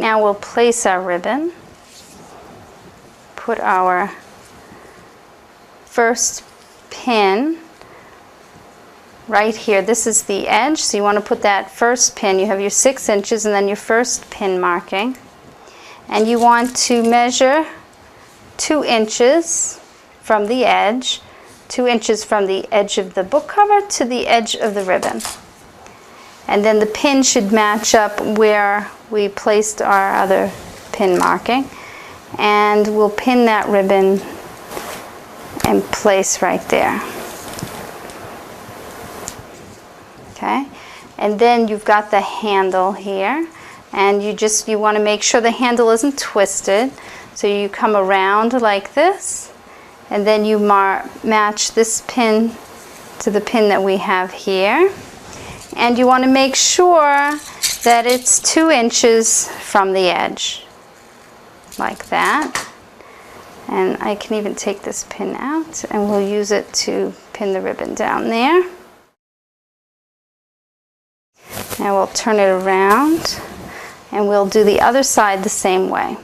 now we'll place our ribbon. Put our first pin right here. This is the edge, so you want to put that first pin. You have your 6 inches and then your first pin marking. And you want to measure 2 inches from the edge, 2 inches from the edge of the book cover to the edge of the ribbon. And then the pin should match up where we placed our other pin marking. And we'll pin that ribbon in place right there. Okay, and then you've got the handle here, and you want to make sure the handle isn't twisted. So you come around like this, and then you match this pin to the pin that we have here. And you want to make sure that it's 2 inches from the edge. Like that. And I can even take this pin out and we'll use it to pin the ribbon down there. Now we'll turn it around and we'll do the other side the same way.